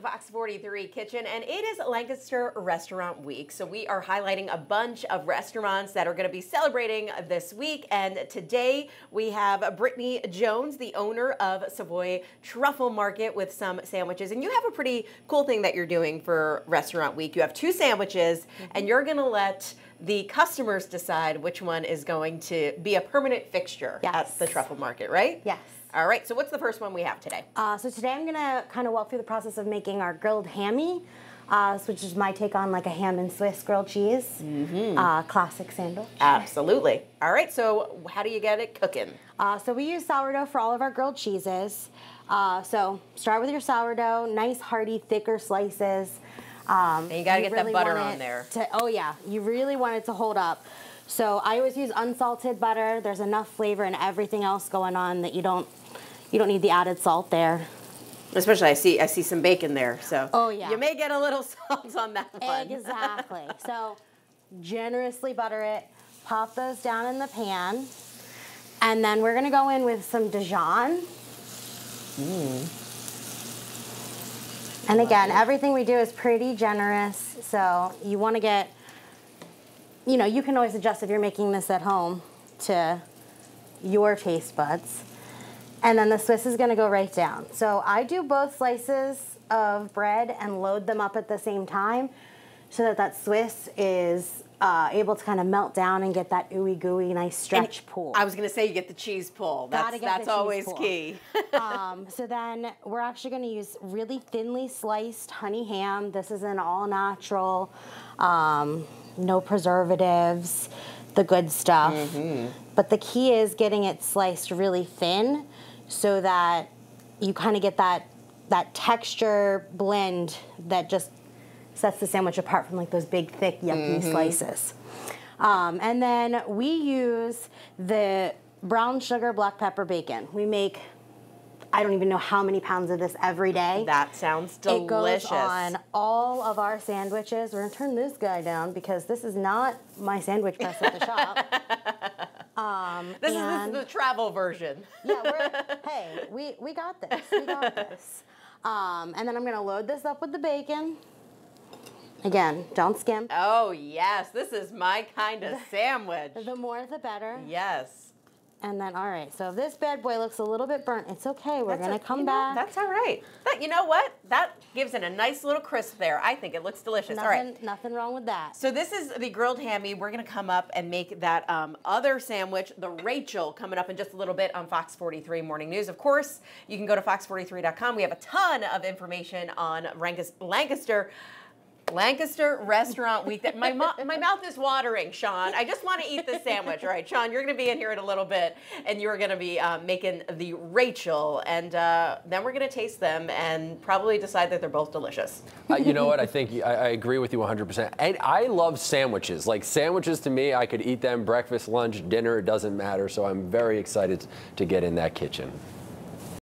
Fox 43 Kitchen, and it is Lancaster Restaurant Week. So we are highlighting a bunch of restaurants that are going to be celebrating this week. And today we have Brittnie Jones, the owner of Savoy Truffle Market, with some sandwiches. And you have a pretty cool thing that you're doing for Restaurant Week. You have 2 sandwiches, and you're going to let the customers decide which one is going to be a permanent fixture at the Truffle Market, right? Yes. All right, so what's the first one we have today? So today I'm gonna kind of walk through the process of making our grilled hammy, which is my take on like a ham and Swiss grilled cheese, classic sandwich. Absolutely. All right, so how do you get it cooking? So we use sourdough for all of our grilled cheeses. So start with your sourdough, nice hearty, thicker slices. And you gotta get that butter on there. Oh yeah, you really want it to hold up. So I always use unsalted butter. There's enough flavor and everything else going on that you don't need the added salt there. Especially I see some bacon there, so you may get a little salt on that one. Exactly. So generously butter it, pop those down in the pan, and then we're gonna go in with some Dijon. And again, everything we do is pretty generous, so you wanna get, you can always adjust if you're making this at home to your taste buds. And then the Swiss is gonna go right down. So I do both slices of bread and load them up at the same time so that Swiss is able to kind of melt down and get that ooey gooey nice stretch pull. I was gonna say you get the cheese pull. That's always key. So then we're actually gonna use really thinly sliced honey ham. This is an all natural, no preservatives, the good stuff. But the key is getting it sliced really thin so that you kind of get that texture blend that just sets the sandwich apart from like those big, thick, yucky slices. And then we use the brown sugar, black pepper bacon. We make, I don't even know how many pounds of this every day. That sounds delicious. It goes on all of our sandwiches. We're gonna turn this guy down because this is not my sandwich press at the shop. This is the travel version. Yeah, we got this. We got this. And then I'm gonna load this up with the bacon. Again, don't skimp. Oh yes, this is my kind of sandwich. The more the better. Yes. And then, all right, so if this bad boy looks a little bit burnt, it's okay. We're gonna come back. That's all right. You know what? That gives it a nice little crisp there. I think it looks delicious. All right. Nothing wrong with that. So this is the grilled hammy. We're gonna come up and make that other sandwich, the Rachel, coming up in just a little bit on Fox 43 Morning News. Of course, you can go to fox43.com. We have a ton of information on Lancaster Restaurant Week. My mouth is watering, Sean. I just want to eat this sandwich. All right, Sean, you're going to be in here in a little bit, and you're going to be making the Rachel, and then we're going to taste them and probably decide that they're both delicious. You know what? I think I agree with you 100%. And I love sandwiches. Like sandwiches to me, I could eat them breakfast, lunch, dinner. It doesn't matter. So I'm very excited to get in that kitchen.